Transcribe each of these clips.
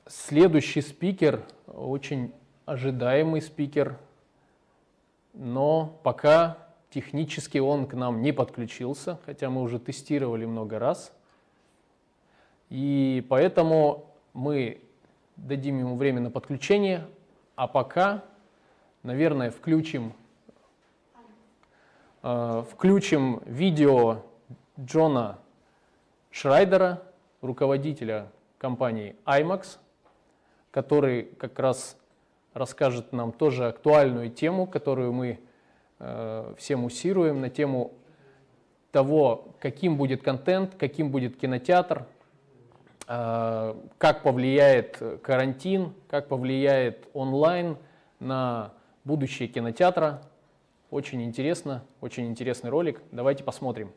Следующий спикер, очень ожидаемый спикер, но пока технически он к нам не подключился, хотя мы уже тестировали много раз. И поэтому мы дадим ему время на подключение, а пока, наверное, включим видео Джона Шрайнера, руководителя компании IMAX, который как раз расскажет нам тоже актуальную тему, которую мы все муссируем, на тему того, каким будет контент, каким будет кинотеатр, как повлияет карантин, как повлияет онлайн на будущее кинотеатра. Очень интересно, очень интересный ролик. Давайте посмотрим.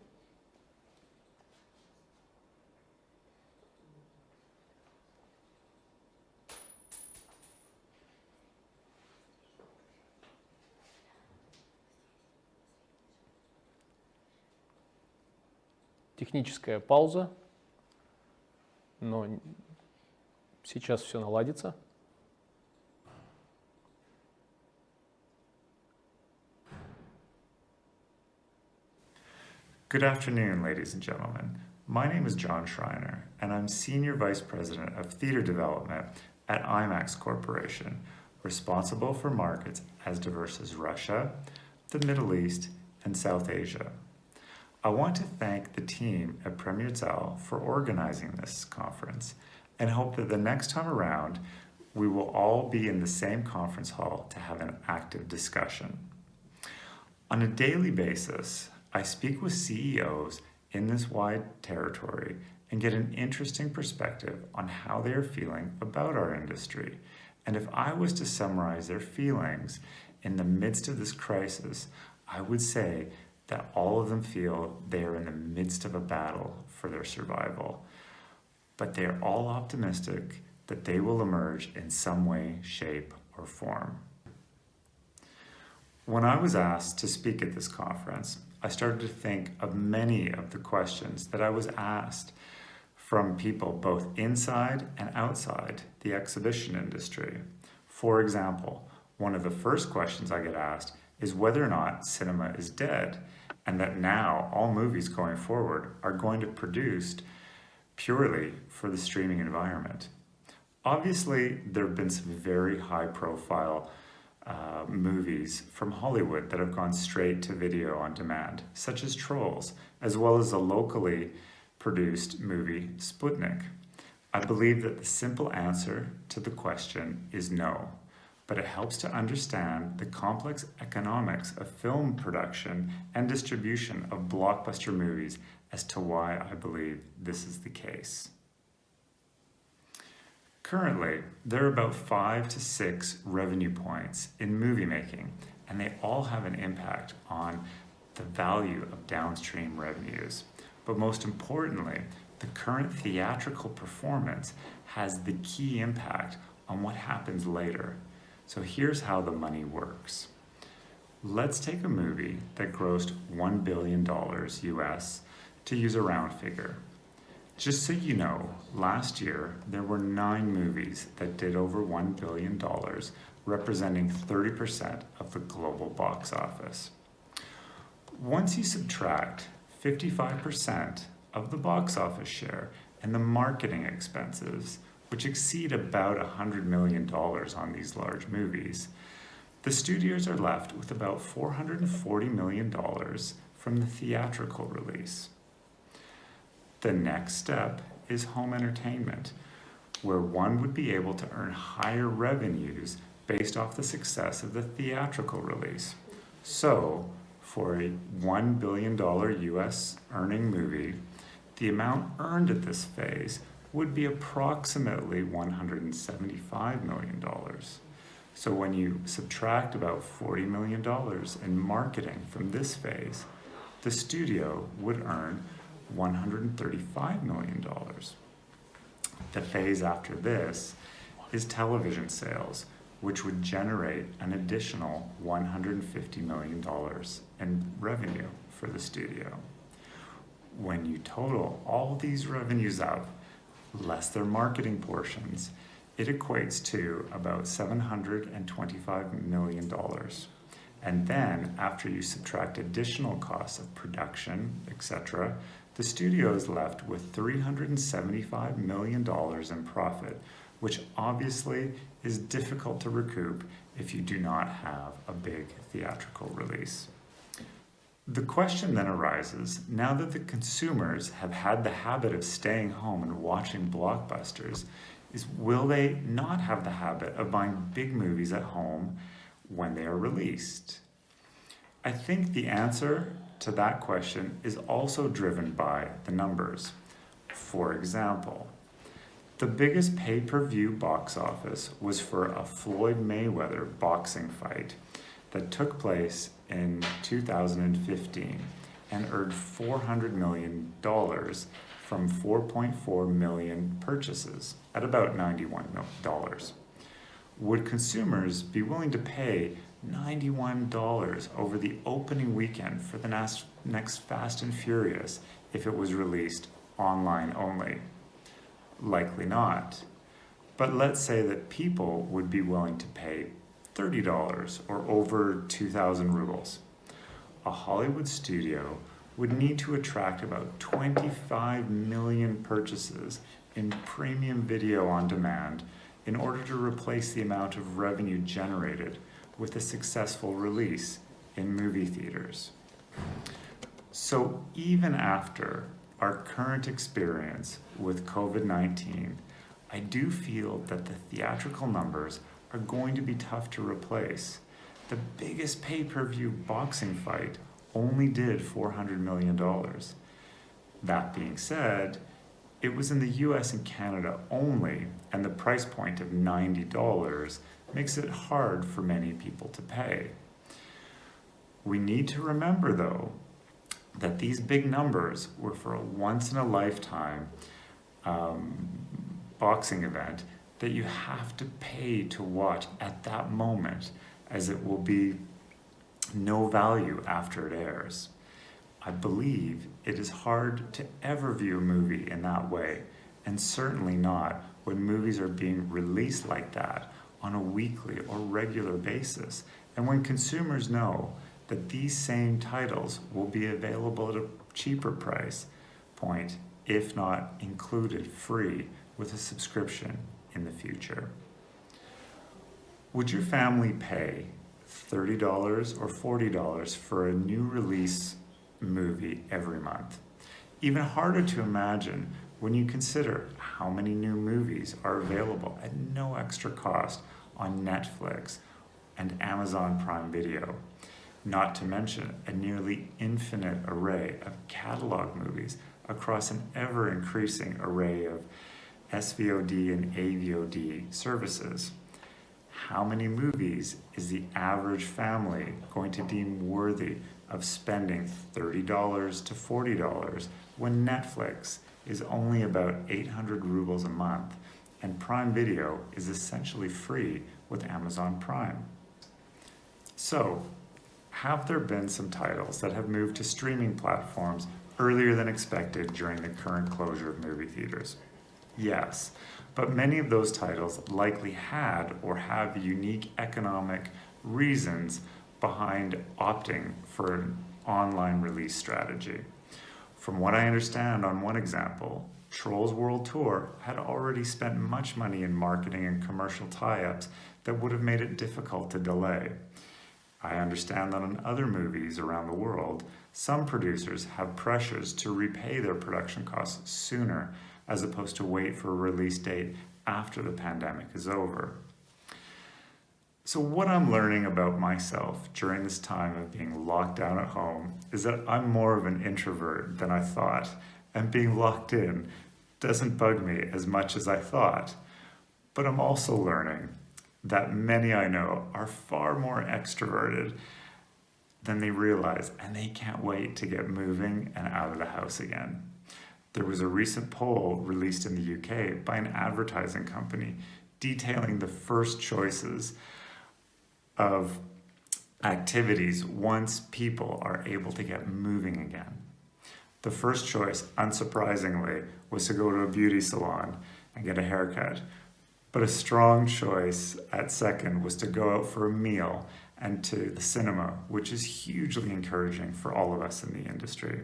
Техническая пауза, но сейчас все наладится. Good afternoon, ladies and gentlemen. My name is John Schreiner, and I'm Senior Vice President of Theater Development at IMAX Corporation, responsible for markets as diverse as Russia, the Middle East, and South Asia. I want to thank the team at Pремьер Зал for organizing this conference and hope that the next time around we will all be in the same conference hall to have an active discussion. On a daily basis, I speak with CEOs in this wide territory and get an interesting perspective on how they are feeling about our industry. And if I was to summarize their feelings in the midst of this crisis, I would say that all of them feel they are in the midst of a battle for their survival. But they are all optimistic that they will emerge in some way, shape, or form. When I was asked to speak at this conference, I started to think of many of the questions that I was asked from people both inside and outside the exhibition industry. For example, one of the first questions I get asked is whether or not cinema is dead, and that now all movies going forward are going to be produced purely for the streaming environment. Obviously, there have been some very high-profile movies from Hollywood that have gone straight to video on demand, such as Trolls, as well as a locally produced movie, Sputnik. I believe that the simple answer to the question is no, but it helps to understand the complex economics of film production and distribution of blockbuster movies as to why I believe this is the case. Currently, there are about 5 to 6 revenue points in movie making, and they all have an impact on the value of downstream revenues. But most importantly, the current theatrical performance has the key impact on what happens later. So here's how the money works. Let's take a movie that grossed $1 billion US, to use a round figure. Just so you know, last year there were 9 movies that did over $1 billion, representing 30% of the global box office. Once you subtract 55% of the box office share and the marketing expenses, which exceed about $100 million on these large movies, the studios are left with about $440 million from the theatrical release. The next step is home entertainment, where one would be able to earn higher revenues based off the success of the theatrical release. So, for a $1 billion US earning movie, the amount earned at this phase would be approximately $175 million. So when you subtract about $40 million in marketing from this phase, the studio would earn $135 million. The phase after this is television sales, which would generate an additional $150 million in revenue for the studio. When you total all these revenues up, less their marketing portions, it equates to about $725 million. And then, after you subtract additional costs of production, etc., the studio is left with $375 million in profit, which obviously is difficult to recoup if you do not have a big theatrical release. The question then arises, now that the consumers have had the habit of staying home and watching blockbusters, is will they not have the habit of buying big movies at home when they are released? I think the answer to that question is also driven by the numbers. For example, the biggest pay-per-view box office was for a Floyd Mayweather boxing fight that took place in 2015 and earned $400 million from 4.4 million purchases at about $91. Would consumers be willing to pay $91 over the opening weekend for the next Fast and Furious if it was released online only? Likely not. But let's say that people would be willing to pay $30 or over 2,000 rubles. A Hollywood studio would need to attract about 25 million purchases in premium video on demand in order to replace the amount of revenue generated with a successful release in movie theaters. So even after our current experience with COVID-19, I do feel that the theatrical numbers are going to be tough to replace. The biggest pay-per-view boxing fight only did $400 million. That being said, it was in the US and Canada only, and the price point of $90 makes it hard for many people to pay. We need to remember, though, that these big numbers were for a once-in-a-lifetime boxing event that you have to pay to watch at that moment, as it will be no value after it airs. I believe it is hard to ever view a movie in that way, and certainly not when movies are being released like that on a weekly or regular basis, and when consumers know that these same titles will be available at a cheaper price point, if not included free with a subscription in the future. Would your family pay $30 or $40 for a new release movie every month? Even harder to imagine when you consider how many new movies are available at no extra cost on Netflix and Amazon Prime Video, not to mention a nearly infinite array of catalog movies across an ever-increasing array of SVOD and AVOD services. How many movies is the average family going to deem worthy of spending $30 to $40 when Netflix is only about 800 rubles a month and Prime Video is essentially free with Amazon Prime? So, have there been some titles that have moved to streaming platforms earlier than expected during the current closure of movie theaters? Yes, but many of those titles likely had or have unique economic reasons behind opting for an online release strategy. From what I understand on one example, Trolls World Tour had already spent much money in marketing and commercial tie-ups that would have made it difficult to delay. I understand that on other movies around the world, some producers have pressures to repay their production costs sooner as opposed to wait for a release date after the pandemic is over. So what I'm learning about myself during this time of being locked down at home is that I'm more of an introvert than I thought, and being locked in doesn't bug me as much as I thought. But I'm also learning that many I know are far more extroverted than they realize, and they can't wait to get moving and out of the house again. There was a recent poll released in the UK by an advertising company detailing the first choices of activities once people are able to get moving again. The first choice, unsurprisingly, was to go to a beauty salon and get a haircut. But a strong choice at second was to go out for a meal and to the cinema, which is hugely encouraging for all of us in the industry.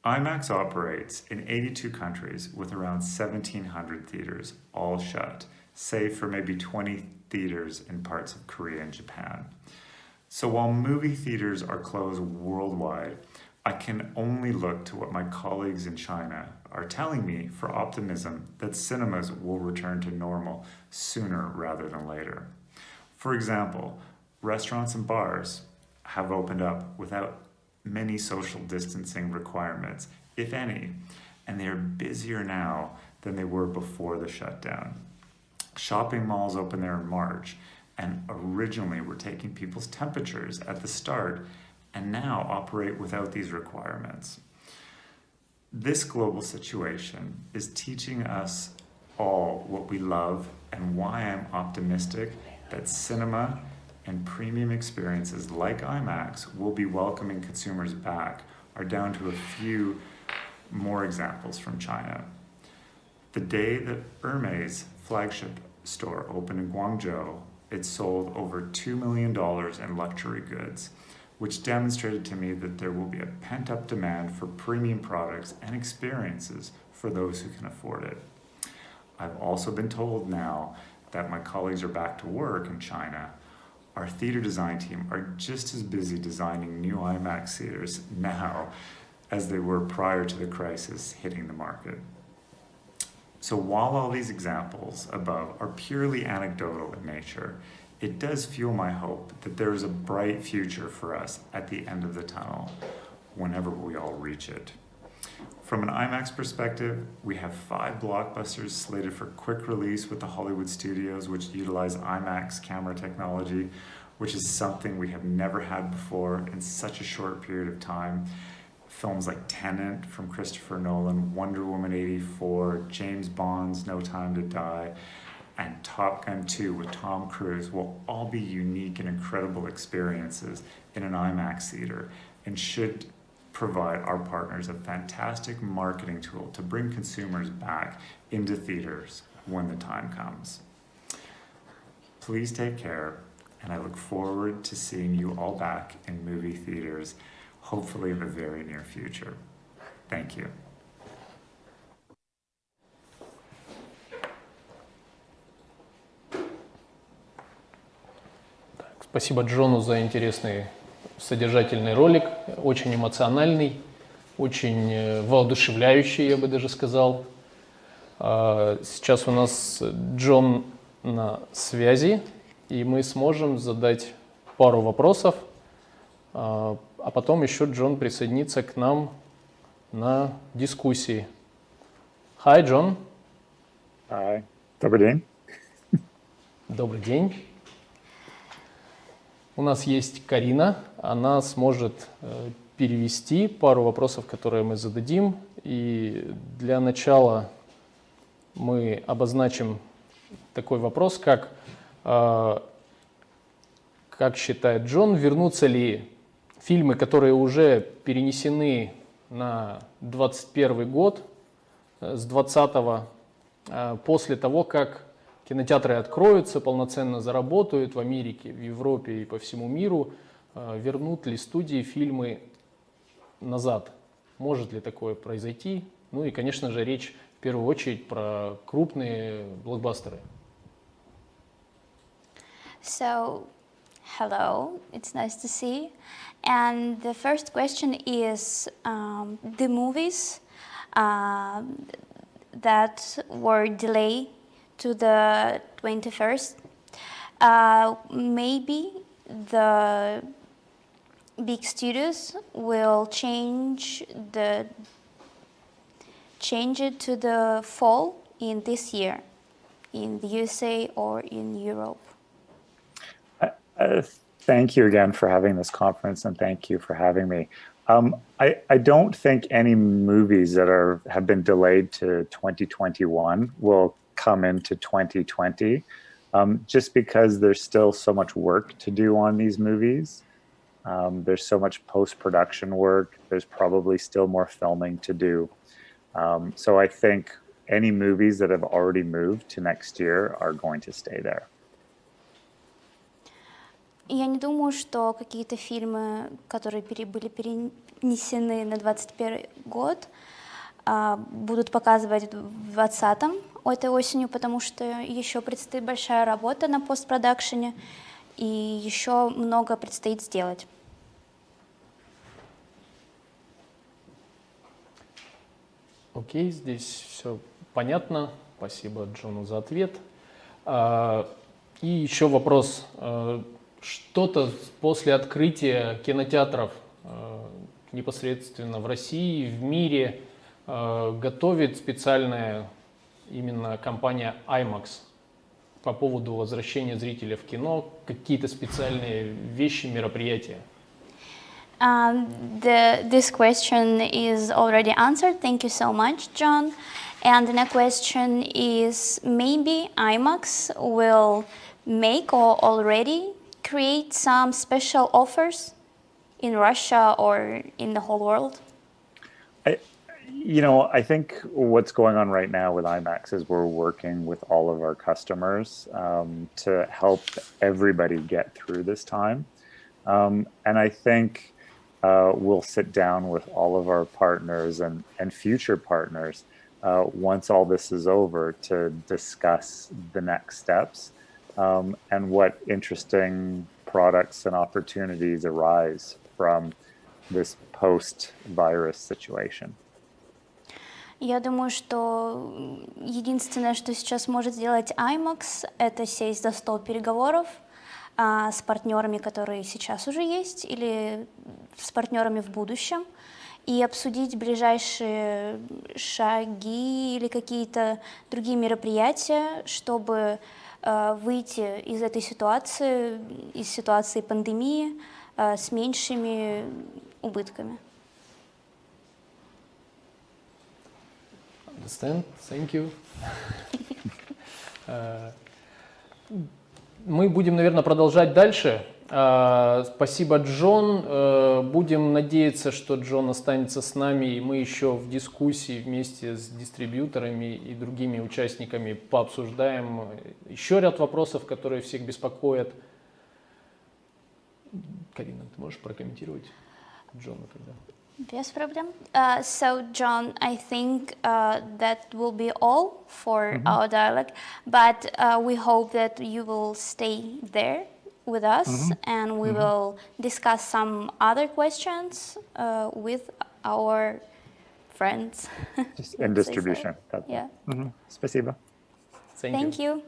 IMAX operates in 82 countries with around 1,700 theaters, all shut, save for maybe 20 theaters in parts of Korea and Japan. So while movie theaters are closed worldwide, I can only look to what my colleagues in China are telling me for optimism that cinemas will return to normal sooner rather than later. For example, restaurants and bars have opened up without many social distancing requirements, if any, and they are busier now than they were before the shutdown. Shopping malls opened there in March, and originally were taking people's temperatures at the start, and now operate without these requirements. This global situation is teaching us all what we love and why I'm optimistic that cinema and premium experiences like IMAX will be welcoming consumers back, are down to a few more examples from China. The day that Hermes flagship store opened in Guangzhou, it sold over $2 million in luxury goods, which demonstrated to me that there will be a pent-up demand for premium products and experiences for those who can afford it. I've also been told now that my colleagues are back to work in China. Our theater design team are just as busy designing new IMAX theaters now as they were prior to the crisis hitting the market. So while all these examples above are purely anecdotal in nature, it does fuel my hope that there is a bright future for us at the end of the tunnel, whenever we all reach it. From an IMAX perspective, we have 5 blockbusters slated for quick release with the Hollywood studios, which utilize IMAX camera technology, which is something we have never had before in such a short period of time. Films like Tenet from Christopher Nolan, Wonder Woman 84, James Bond's No Time to Die, and Top Gun 2 with Tom Cruise will all be unique and incredible experiences in an IMAX theater and should provide our partners a fantastic marketing tool to bring consumers back into theaters when the time comes. Please take care, and I look forward to seeing you all back in movie theaters, hopefully in the very near future. Thank you. Спасибо Джону за интересный содержательный ролик, очень эмоциональный, очень воодушевляющий, я бы даже сказал. Сейчас у нас Джон на связи, и мы сможем задать пару вопросов, а потом еще Джон присоединится к нам на дискуссии. Hi, Джон. Hi. Добрый день. Добрый день. У нас есть Карина, она сможет перевести пару вопросов, которые мы зададим. И для начала мы обозначим такой вопрос, как считает Джон, вернутся ли фильмы, которые уже перенесены на 2021 год с 2020, после того, как кинотеатры откроются, полноценно заработают в Америке, в Европе и по всему миру, вернут ли студии фильмы назад? Может ли такое произойти? Ну и, конечно же, речь в первую очередь про крупные блокбастеры. So, hello, it's nice to see. And the first question is the movies that were delayed to the 21st. Maybe the big studios will change it to the fall in this year, in the USA or in Europe. Thank you again for having this conference, and thank you for having me. I don't think any movies that have been delayed to 2021 will come into 2020, just because there's still so much work to do on these movies. There's so much post-production work. There's probably still more filming to do. So I think any movies that have already moved to next year are going to stay there. Я не думаю, что какие-то фильмы, которые были перенесены на 2021 год, будут показывать в 2020 этой осенью, потому что еще предстоит большая работа на постпродакшене, и еще много предстоит сделать. Окей, здесь все понятно. Спасибо Джону за ответ. И еще вопрос. Что-то после открытия кинотеатров непосредственно в России, в мире готовит специальная именно компания IMAX по поводу возвращения зрителя в кино, какие-то специальные вещи, мероприятия? This question is already answered. Thank you so much, John. And the next question is, maybe IMAX will make or already create some special offers in Russia or in the whole world? I think what's going on right now with IMAX is we're working with all of our customers to help everybody get through this time. And I think we'll sit down with all of our partners and future partners once all this is over to discuss the next steps and what interesting products and opportunities arise from this post-virus situation. Я думаю, что единственное, что сейчас может сделать IMAX, это сесть за стол переговоров с партнерами, которые сейчас уже есть, или с партнерами в будущем, и обсудить ближайшие шаги или какие-то другие мероприятия, чтобы выйти из этой ситуации, из ситуации пандемии, с меньшими убытками. Understand. Thank you. Мы будем, наверное, продолжать дальше. Спасибо, Джон. Будем надеяться, что Джон останется с нами, и мы еще в дискуссии вместе с дистрибьюторами и другими участниками пообсуждаем еще ряд вопросов, которые всех беспокоят. Карина, ты можешь прокомментировать Джона тогда? Без проблем. So, John, I think that will be all for our dialogue, but we hope that you will stay there with us and we will discuss some other questions with our friends. In distribution. Yeah. Спасибо. Thank you. Thank you.